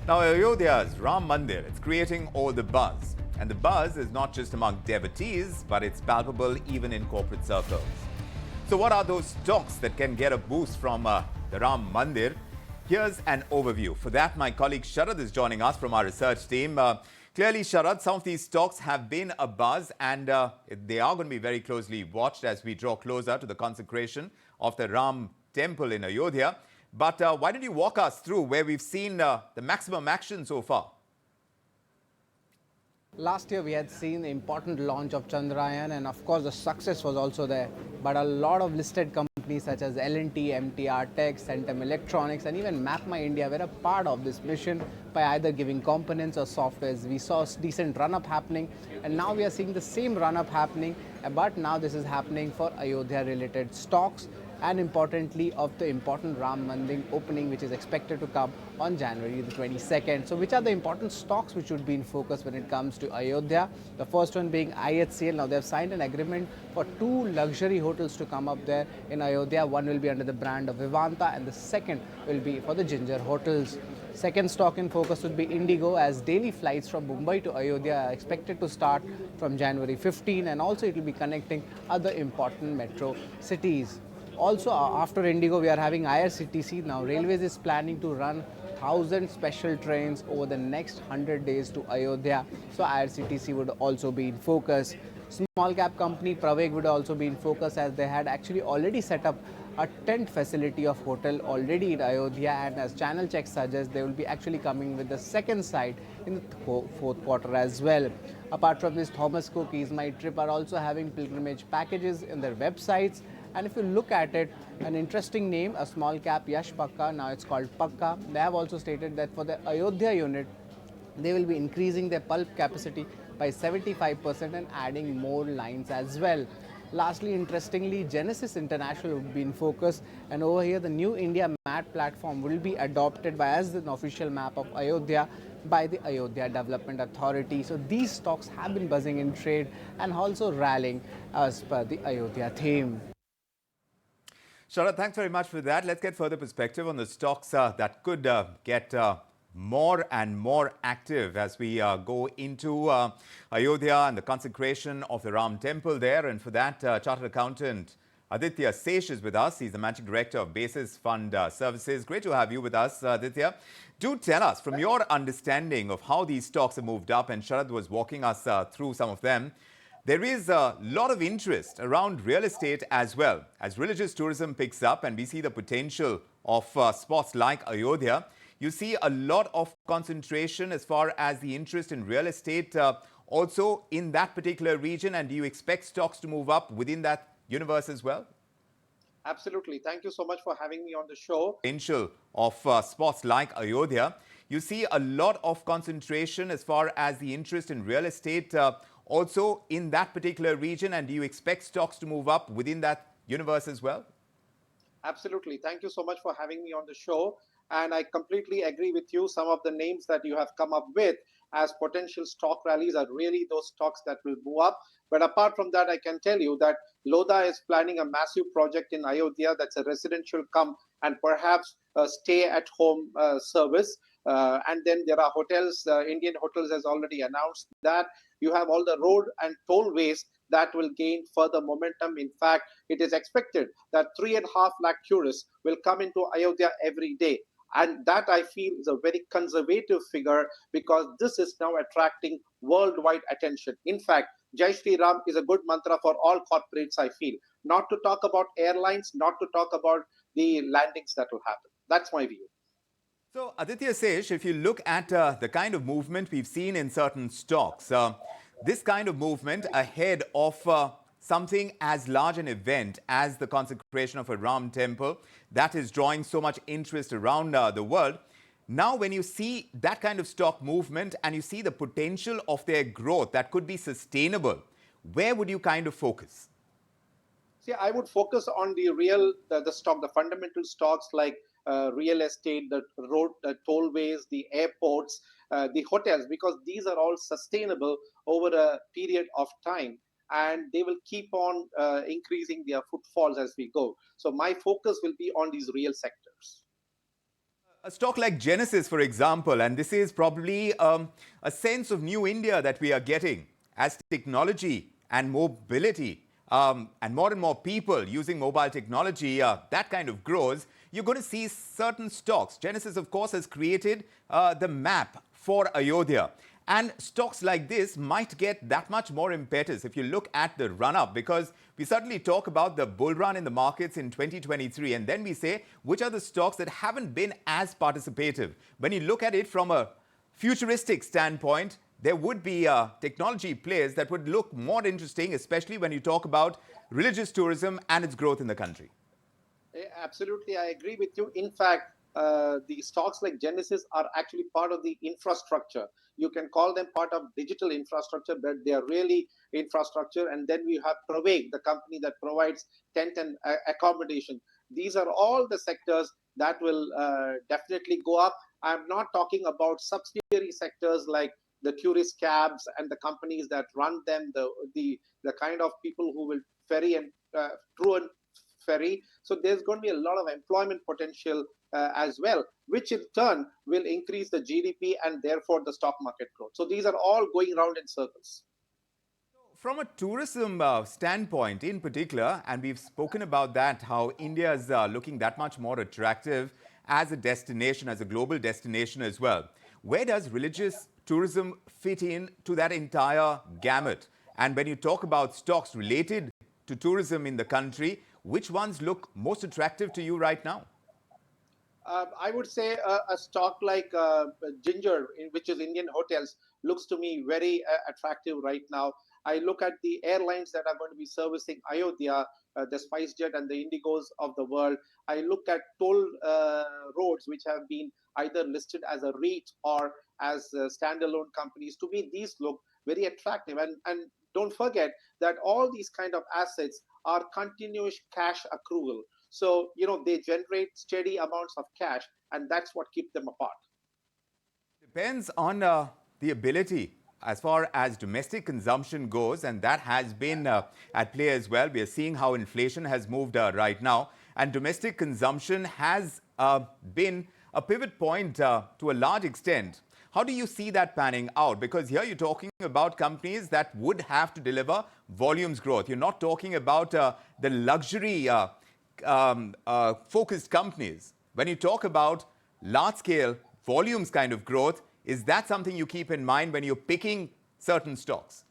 Now, Ayodhya's Ram Mandir, it's creating all the buzz. And the buzz is not just among devotees, but it's palpable even in corporate circles. So what are those stocks that can get a boost from the Ram Mandir? Here's an overview. For that, my colleague Sharad is joining us from our research team. Clearly, Sharad, some of these stocks have been a buzz and they are going to be very closely watched as we draw closer to the consecration of the Ram temple in Ayodhya. But why don't you walk us through where we've seen the maximum action so far? Last year we had seen the important launch of Chandrayaan, and of course the success was also there. But a lot of listed companies such as L&T, MTR Tech, Centum Electronics and even MapMyIndia were a part of this mission by either giving components or softwares. We saw decent run-up happening, and now we are seeing the same run-up happening, but now this is happening for Ayodhya related stocks, and importantly of the important Ram Mandir opening, which is expected to come on January the 22nd. So which are the important stocks which should be in focus when it comes to Ayodhya? The first one being IHCL. Now they have signed an agreement for 2 luxury hotels to come up there in Ayodhya. One will be under the brand of Vivanta and the second will be for the Ginger Hotels. Second stock in focus would be Indigo, as daily flights from Mumbai to Ayodhya are expected to start from January 15, and also it will be connecting other important metro cities. Also, after Indigo, we are having IRCTC. Now, Railways is planning to run 1,000 special trains over the next 100 days to Ayodhya. So, IRCTC would also be in focus. Small cap company Praveg would also be in focus, as they had actually already set up a tent facility of hotel already in Ayodhya, and as channel checks suggest, they will be actually coming with the second site in the fourth quarter as well. Apart from this, Thomas Cook, Is My Trip are also having pilgrimage packages in their websites. And if you look at it, an interesting name, a small cap, Yash Pakka, now it's called Pakka. They have also stated that for the Ayodhya unit, they will be increasing their pulp capacity by 75% and adding more lines as well. Lastly, interestingly, Genesis International would be in focus, and over here the new India MAT platform will be adopted by as an official map of Ayodhya by the Ayodhya Development Authority. So these stocks have been buzzing in trade and also rallying as per the Ayodhya theme. Sharad, thanks very much for that. Let's get further perspective on the stocks that could get more and more active as we go into Ayodhya and the consecration of the Ram temple there. And for that, Chartered Accountant Aditya Sesh is with us. He's the Managing Director of Basiz Fund Services. Great to have you with us, Aditya. Do tell us, from your understanding of how these stocks have moved up, and Sharad was walking us through some of them, there is a lot of interest around real estate as well. As religious tourism picks up and we see the potential of spots like Ayodhya, you see a lot of concentration as far as the interest in real estate also in that particular region. And do you expect stocks to move up within that universe as well? Absolutely. Thank you so much for having me on the show. Potential of spots like Ayodhya, you see a lot of concentration as far as the interest in real estate also in that particular region. And do you expect stocks to move up within that universe as well? Absolutely. Thank you so much for having me on the show. And I completely agree with you. Some of the names that you have come up with as potential stock rallies are really those stocks that will move up. But apart from that, I can tell you that Lodha is planning a massive project in Ayodhya that's a residential come and perhaps a stay-at-home service. And then there are hotels. Indian Hotels has already announced that. You have all the road and tollways that will gain further momentum. In fact, it is expected that 3.5 lakh tourists will come into Ayodhya every day. And that, I feel, is a very conservative figure, because this is now attracting worldwide attention. In fact, Jai Shri Ram is a good mantra for all corporates, I feel. Not to talk about airlines, not to talk about the landings that will happen. That's my view. So, Aditya Sesh, if you look at the kind of movement we've seen in certain stocks, this kind of movement ahead of something as large an event as the consecration of a Ram temple that is drawing so much interest around the world. Now, when you see that kind of stock movement and you see the potential of their growth that could be sustainable, where would you kind of focus? See, I would focus on the fundamental stocks like real estate, the road, the tollways, the airports, the hotels, because these are all sustainable over a period of time, and they will keep on increasing their footfalls as we go. So my focus will be on these real sectors. A stock like Genesis, for example, and this is probably a sense of new India that we are getting as technology and mobility and more people using mobile technology, that kind of grows, you're going to see certain stocks. Genesis, of course, has created the map for Ayodhya. And stocks like this might get that much more impetus if you look at the run-up, because we certainly talk about the bull run in the markets in 2023, and then we say which are the stocks that haven't been as participative. When you look at it from a futuristic standpoint, there would be technology plays that would look more interesting, especially when you talk about religious tourism and its growth in the country. Absolutely, I agree with you. In fact, the stocks like Genesis are actually part of the infrastructure. You can call them part of digital infrastructure, but they are really infrastructure. And then we have Praveg, the company that provides tent and accommodation. These are all the sectors that will definitely go up. I'm not talking about subsidiary sectors like the tourist cabs and the companies that run them, the kind of people who will ferry and truant ferry. So there's going to be a lot of employment potential as well, which in turn will increase the GDP and therefore the stock market growth. So these are all going around in circles. From a tourism standpoint in particular, and we've spoken about that, how India is looking that much more attractive as a destination, as a global destination as well. Where does religious tourism fit in to that entire gamut? And when you talk about stocks related to tourism in the country, which ones look most attractive to you right now? I would say a stock like Ginger, which is Indian Hotels, looks to me very attractive right now. I look at the airlines that are going to be servicing Ayodhya, the SpiceJet and the Indigos of the world. I look at toll roads, which have been either listed as a REIT or as standalone companies. To me, these look very attractive. And don't forget that all these kind of assets are continuous cash accrual. So, they generate steady amounts of cash, and that's what keeps them apart. Depends on the ability as far as domestic consumption goes, and that has been at play as well. We are seeing how inflation has moved right now, and domestic consumption has been a pivot point to a large extent. How do you see that panning out? Because here you're talking about companies that would have to deliver volumes growth. You're not talking about the luxury focused companies. When you talk about large scale volumes kind of growth, is that something you keep in mind when you're picking certain stocks?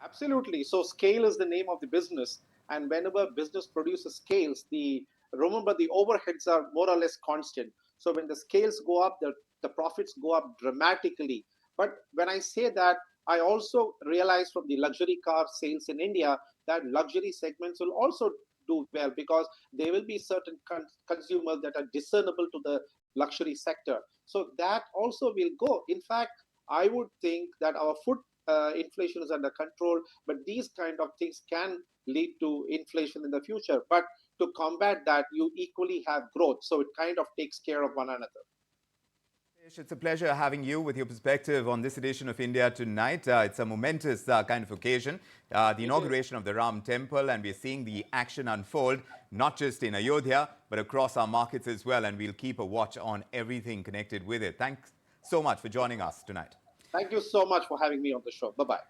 Absolutely. So scale is the name of the business. And whenever business produces scales, remember the overheads are more or less constant. So when the scales go up, the profits go up dramatically. But when I say that, I also realize from the luxury car sales in India that luxury segments will also do well, because there will be certain consumers that are discernible to the luxury sector. So that also will go. In fact, I would think that our food inflation is under control, but these kind of things can lead to inflation in the future. But to combat that, you equally have growth. So it kind of takes care of one another. It's a pleasure having you with your perspective on this edition of India Tonight. It's a momentous kind of occasion, the inauguration of the Ram Temple, and we're seeing the action unfold, not just in Ayodhya, but across our markets as well, and we'll keep a watch on everything connected with it. Thanks so much for joining us tonight. Thank you so much for having me on the show. Bye-bye.